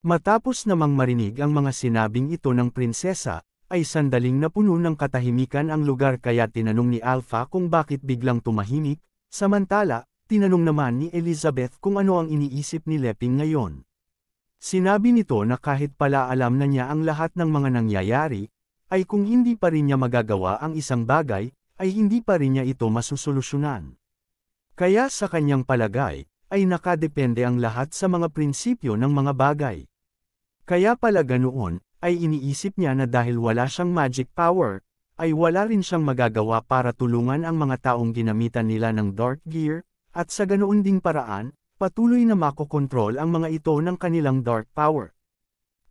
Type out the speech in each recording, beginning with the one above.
Matapos namang marinig ang mga sinabing ito ng prinsesa, ay sandaling napuno ng katahimikan ang lugar kaya tinanong ni Alpha kung bakit biglang tumahimik, samantala, tinanong naman ni Elizabeth kung ano ang iniisip ni Leping ngayon. Sinabi nito na kahit pala alam na niya ang lahat ng mga nangyayari, ay kung hindi pa rin niya magagawa ang isang bagay, ay hindi pa rin niya ito masusolusyonan. Kaya sa kanyang palagay, ay nakadepende ang lahat sa mga prinsipyo ng mga bagay. Kaya pala ganoon, ay iniisip niya na dahil wala siyang magic power, ay wala rin siyang magagawa para tulungan ang mga taong ginamitan nila ng Dark Gear, at sa ganoon ding paraan, patuloy na makokontrol ang mga ito ng kanilang dark power.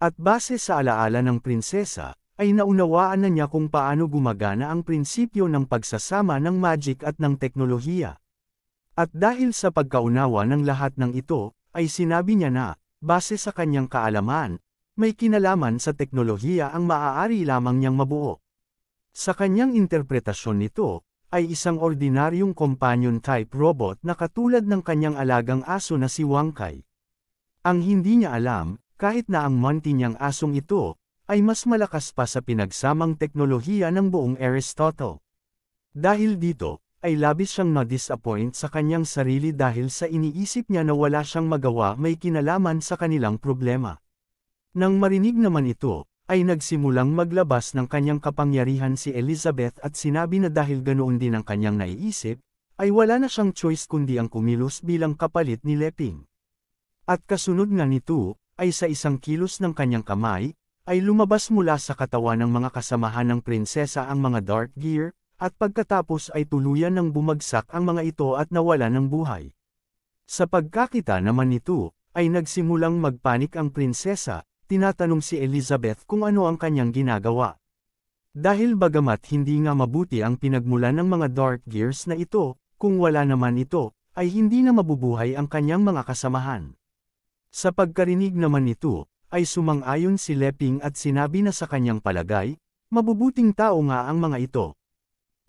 At base sa alaala ng prinsesa, ay naunawaan na niya kung paano gumagana ang prinsipyo ng pagsasama ng magic at ng teknolohiya. At dahil sa pagkaunawa ng lahat ng ito, ay sinabi niya na, base sa kanyang kaalaman, may kinalaman sa teknolohiya ang maaari lamang niyang mabuo. Sa kanyang interpretasyon nito, ay isang ordinaryong companion-type robot na katulad ng kanyang alagang aso na si Wangkai. Ang hindi niya alam, kahit na ang Monty niyang asong ito, ay mas malakas pa sa pinagsamang teknolohiya ng buong Aristotle. Dahil dito, ay labis siyang na-disappoint sa kanyang sarili dahil sa iniisip niya na wala siyang magawa may kinalaman sa kanilang problema. Nang marinig naman ito, ay nagsimulang maglabas ng kanyang kapangyarihan si Elizabeth at sinabi na dahil ganoon din ang kanyang naiisip, ay wala na siyang choice kundi ang kumilos bilang kapalit ni Leping. At kasunod nga nito, ay sa isang kilos ng kanyang kamay, ay lumabas mula sa katawan ng mga kasamahan ng prinsesa ang mga Dark Gear, at pagkatapos ay tuluyan ng bumagsak ang mga ito at nawala ng buhay. Sa pagkakita naman nito, ay nagsimulang magpanik ang prinsesa, tinatanong si Elizabeth kung ano ang kanyang ginagawa. Dahil bagamat hindi nga mabuti ang pinagmulan ng mga Dark Gears na ito, kung wala naman ito, ay hindi na mabubuhay ang kanyang mga kasamahan. Sa pagkarinig naman nito, ay sumang-ayon si Leping at sinabi na sa kanyang palagay, mabubuting tao nga ang mga ito.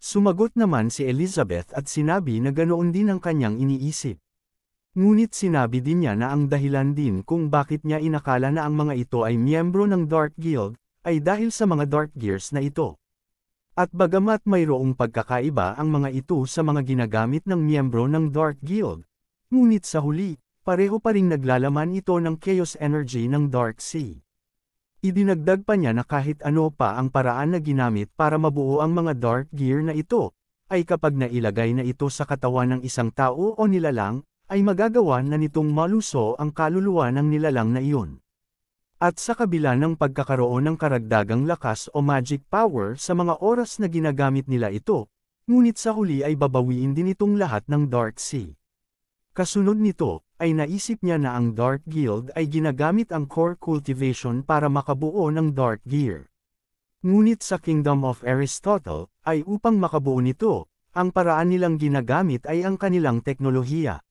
Sumagot naman si Elizabeth at sinabi na ganoon din ang kanyang iniisip. Ngunit sinabi din niya na ang dahilan din kung bakit niya inakala na ang mga ito ay miyembro ng Dark Guild, ay dahil sa mga Dark Gears na ito. At bagamat mayroong pagkakaiba ang mga ito sa mga ginagamit ng miyembro ng Dark Guild, ngunit sa huli, pareho pa ring naglalaman ito ng chaos energy ng Dark Sea. Idinagdag pa niya na kahit ano pa ang paraan na ginamit para mabuo ang mga Dark Gear na ito, ay kapag nailagay na ito sa katawan ng isang tao o nilalang, ay magagawa na nitong maluso ang kaluluwa ng nilalang na iyon. At sa kabila ng pagkakaroon ng karagdagang lakas o magic power sa mga oras na ginagamit nila ito, ngunit sa huli ay babawiin din itong lahat ng Dark Sea. Kasunod nito, ay naisip niya na ang Dark Guild ay ginagamit ang core cultivation para makabuo ng Dark Gear. Ngunit sa Kingdom of Aristotle, ay upang makabuo nito, ang paraan nilang ginagamit ay ang kanilang teknolohiya.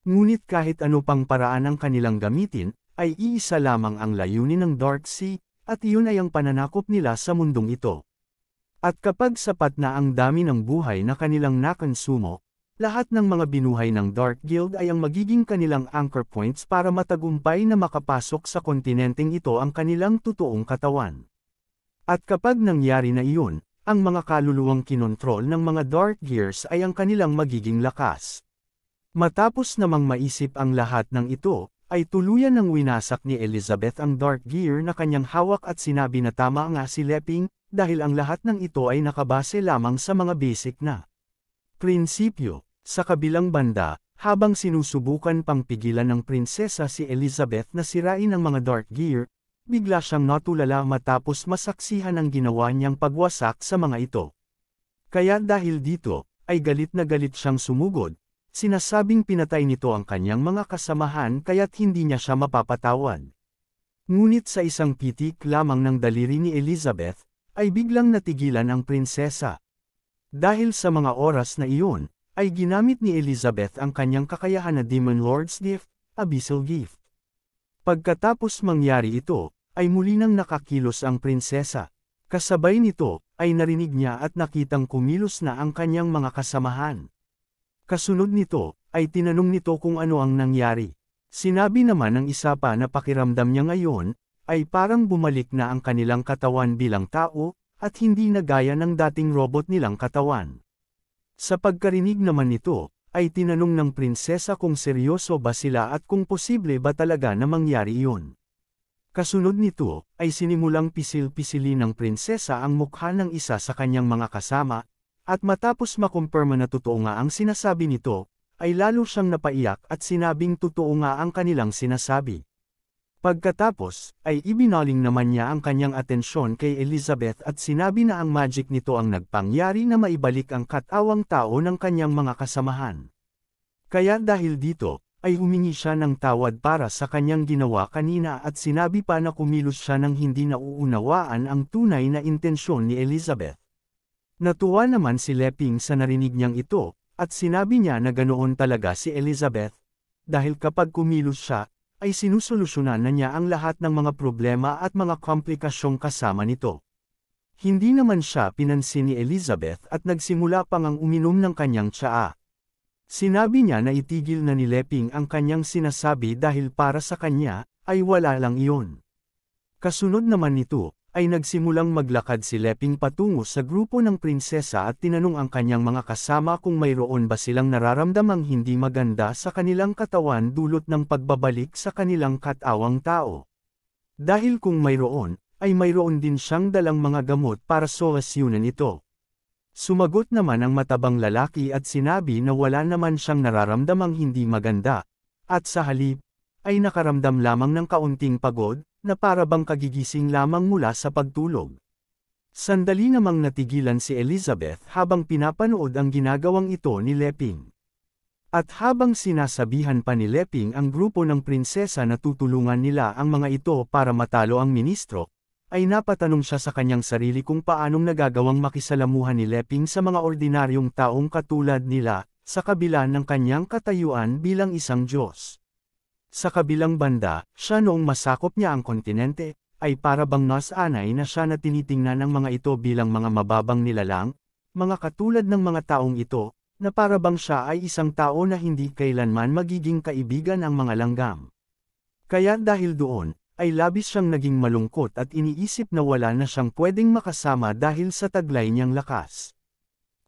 Ngunit kahit ano pang paraan ang kanilang gamitin, ay iisa lamang ang layunin ng Dark Sea, at iyon ay ang pananakop nila sa mundong ito. At kapag sapat na ang dami ng buhay na kanilang nakonsumo, lahat ng mga binuhay ng Dark Guild ay ang magiging kanilang anchor points para matagumpay na makapasok sa kontinenteng ito ang kanilang totoong katawan. At kapag nangyari na iyon, ang mga kaluluwang kinontrol ng mga Dark Gears ay ang kanilang magiging lakas. Matapos namang maisip ang lahat ng ito, ay tuluyan ng winasak ni Elizabeth ang Dark Gear na kanyang hawak at sinabi na tama nga si Leping, dahil ang lahat ng ito ay nakabase lamang sa mga basic na prinsipyo. Sa kabilang banda, habang sinusubukan pang pigilan ng prinsesa si Elizabeth na sirain ang mga Dark Gear, bigla siyang natulala matapos masaksihan ang ginawa niyang pagwasak sa mga ito. Kaya dahil dito, ay galit na galit siyang sumugod, sinasabing pinatay nito ang kanyang mga kasamahan kaya't hindi niya siya mapapatawad. Ngunit sa isang pitik lamang ng daliri ni Elizabeth, ay biglang natigilan ang prinsesa. Dahil sa mga oras na iyon, ay ginamit ni Elizabeth ang kanyang kakayahan na Demon Lord's Gift, Abyssal Gift. Pagkatapos mangyari ito, ay muli nang nakakilos ang prinsesa. Kasabay nito, ay narinig niya at nakitang kumilos na ang kanyang mga kasamahan. Kasunod nito, ay tinanong nito kung ano ang nangyari. Sinabi naman ng isa pa na pakiramdam niya ngayon, ay parang bumalik na ang kanilang katawan bilang tao, at hindi na gaya ng dating robot nilang katawan. Sa pagkarinig naman nito, ay tinanong ng prinsesa kung seryoso ba sila at kung posible ba talaga na mangyari iyon. Kasunod nito, ay sinimulang pisil-pisili ng prinsesa ang mukha ng isa sa kanyang mga kasama, at matapos makumpirma na totoo nga ang sinasabi nito, ay lalo siyang napaiyak at sinabing totoo nga ang kanilang sinasabi. Pagkatapos, ay ibinaling naman niya ang kanyang atensyon kay Elizabeth at sinabi na ang magic nito ang nagpangyari na maibalik ang katawang tao ng kanyang mga kasamahan. Kaya dahil dito, ay humingi siya ng tawad para sa kanyang ginawa kanina at sinabi pa na kumilos siya nang hindi nauunawaan ang tunay na intensyon ni Elizabeth. Natuwa naman si Leping sa narinig niyang ito, at sinabi niya na ganoon talaga si Elizabeth, dahil kapag kumilos siya, ay sinusolusyonan na niya ang lahat ng mga problema at mga komplikasyong kasama nito. Hindi naman siya pinansin ni Elizabeth at nagsimula pang ang uminom ng kanyang tsaa. Sinabi niya na itigil na ni Leping ang kanyang sinasabi dahil para sa kanya, ay wala lang iyon. Kasunod naman nito, ay nagsimulang maglakad si Leping patungo sa grupo ng prinsesa at tinanong ang kanyang mga kasama kung mayroon ba silang nararamdamang hindi maganda sa kanilang katawan dulot ng pagbabalik sa kanilang katawang tao. Dahil kung mayroon, ay mayroon din siyang dalang mga gamot para solusyonan ito. Sumagot naman ang matabang lalaki at sinabi na wala naman siyang nararamdamang hindi maganda, at sa halip, ay nakaramdam lamang ng kaunting pagod, na para bang kagigising lamang mula sa pagtulog. Sandali namang natigilan si Elizabeth habang pinapanood ang ginagawang ito ni Leping. At habang sinasabihan pa ni Leping ang grupo ng prinsesa na tutulungan nila ang mga ito para matalo ang ministro, ay napatanong siya sa kanyang sarili kung paanong nagagawang makisalamuhan ni Leping sa mga ordinaryong taong katulad nila, sa kabila ng kanyang katayuan bilang isang Diyos. Sa kabilang banda, siya noong masakop niya ang kontinente, ay para bang nasanay na siya na tinitingnan ng mga ito bilang mga mababang nilalang, mga katulad ng mga taong ito, na para bang siya ay isang tao na hindi kailanman magiging kaibigan ang mga langgam. Kaya dahil doon, ay labis siyang naging malungkot at iniisip na wala na siyang pwedeng makasama dahil sa taglay niyang lakas.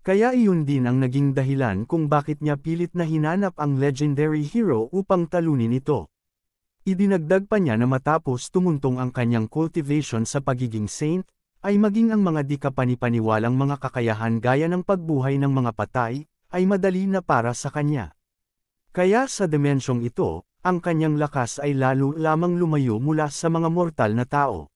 Kaya iyon din ang naging dahilan kung bakit niya pilit na hinanap ang legendary hero upang talunin ito. Idinagdag pa niya na matapos tumuntong ang kanyang cultivation sa pagiging saint, ay maging ang mga di kapanipaniwalang mga kakayahan gaya ng pagbuhay ng mga patay, ay madali na para sa kanya. Kaya sa dimensyong ito, ang kanyang lakas ay lalo lamang lumayo mula sa mga mortal na tao.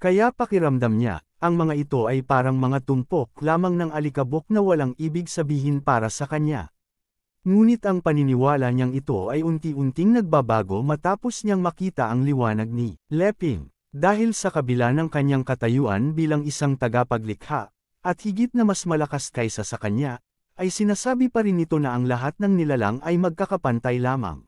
Kaya pakiramdam niya, ang mga ito ay parang mga tumpok lamang ng alikabok na walang ibig sabihin para sa kanya. Ngunit ang paniniwala niyang ito ay unti-unting nagbabago matapos niyang makita ang liwanag ni Leping. Dahil sa kabila ng kanyang katayuan bilang isang tagapaglikha, at higit na mas malakas kaysa sa kanya, ay sinasabi pa rin nito na ang lahat ng nilalang ay magkakapantay lamang.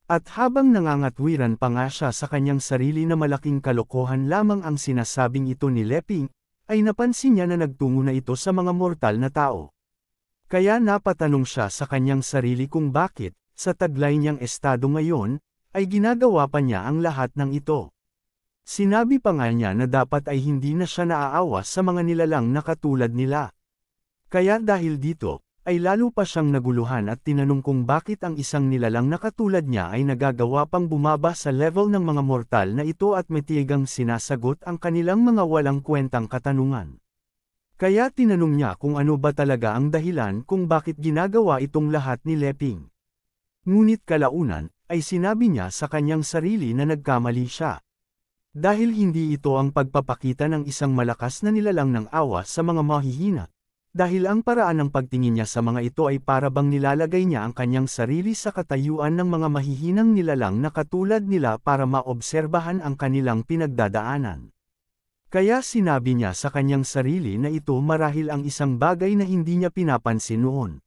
At habang nangangatwiran pa nga siya sa kanyang sarili na malaking kalokohan lamang ang sinasabing ito ni Leping, ay napansin niya na nagtungo na ito sa mga mortal na tao. Kaya napatanong siya sa kanyang sarili kung bakit, sa taglay niyang estado ngayon, ay ginagawa pa niya ang lahat ng ito. Sinabi pa nga niya na dapat ay hindi na siya naaawa sa mga nilalang na katulad nila. Kaya dahil dito, ay lalo pa siyang naguluhan at tinanong kung bakit ang isang nilalang na katulad niya ay nagagawa pang bumaba sa level ng mga mortal na ito at matigang sinasagot ang kanilang mga walang kwentang katanungan. Kaya tinanong niya kung ano ba talaga ang dahilan kung bakit ginagawa itong lahat ni Leping. Ngunit kalaunan, ay sinabi niya sa kanyang sarili na nagkamali siya. Dahil hindi ito ang pagpapakita ng isang malakas na nilalang ng awa sa mga mahihina. Dahil ang paraan ng pagtingin niya sa mga ito ay para bang nilalagay niya ang kanyang sarili sa katayuan ng mga mahihinang nilalang na katulad nila para maobserbahan ang kanilang pinagdadaanan. Kaya sinabi niya sa kanyang sarili na ito marahil ang isang bagay na hindi niya pinapansin noon.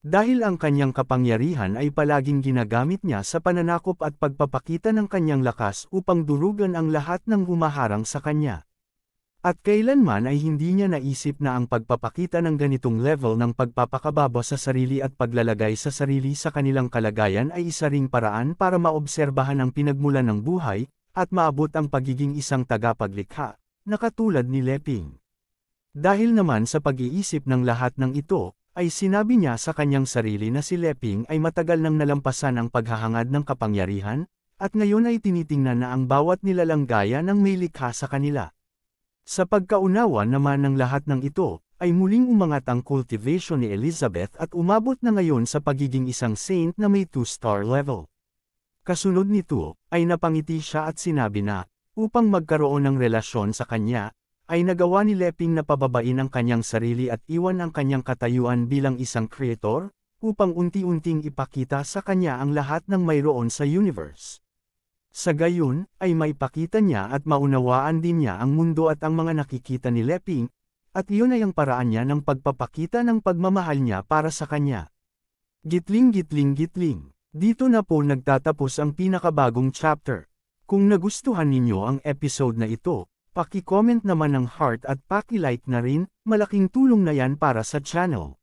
Dahil ang kanyang kapangyarihan ay palaging ginagamit niya sa pananakop at pagpapakita ng kanyang lakas upang durugan ang lahat ng humaharang sa kanya. At kailanman ay hindi niya naisip na ang pagpapakita ng ganitong level ng pagpapakababa sa sarili at paglalagay sa sarili sa kanilang kalagayan ay isa ring paraan para maobserbahan ang pinagmulan ng buhay, at maabot ang pagiging isang tagapaglikha, na katulad ni Leping. Dahil naman sa pag-iisip ng lahat ng ito, ay sinabi niya sa kanyang sarili na si Leping ay matagal nang nalampasan ang paghahangad ng kapangyarihan, at ngayon ay tinitingnan na ang bawat nilalang gaya ng may likha sa kanila. Sa pagkaunawa naman ng lahat ng ito, ay muling umangat ang cultivation ni Elizabeth at umabot na ngayon sa pagiging isang saint na may 2-star level. Kasunod nito, ay napangiti siya at sinabi na, upang magkaroon ng relasyon sa kanya, ay nagawa ni Leping na pababain ang kanyang sarili at iwan ang kanyang katayuan bilang isang creator, upang unti-unting ipakita sa kanya ang lahat ng mayroon sa universe. Sa gayon, ay maipakita niya at maunawaan din niya ang mundo at ang mga nakikita ni Leping, at iyon ay ang paraan niya ng pagpapakita ng pagmamahal niya para sa kanya. Gitling gitling gitling. Dito na po nagtatapos ang pinakabagong chapter. Kung nagustuhan ninyo ang episode na ito, paki-comment naman ng heart at paki-like na rin, malaking tulong na yan para sa channel.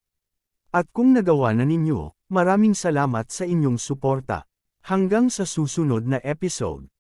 At kung nagawa na ninyo, maraming salamat sa inyong suporta. Hanggang sa susunod na episode.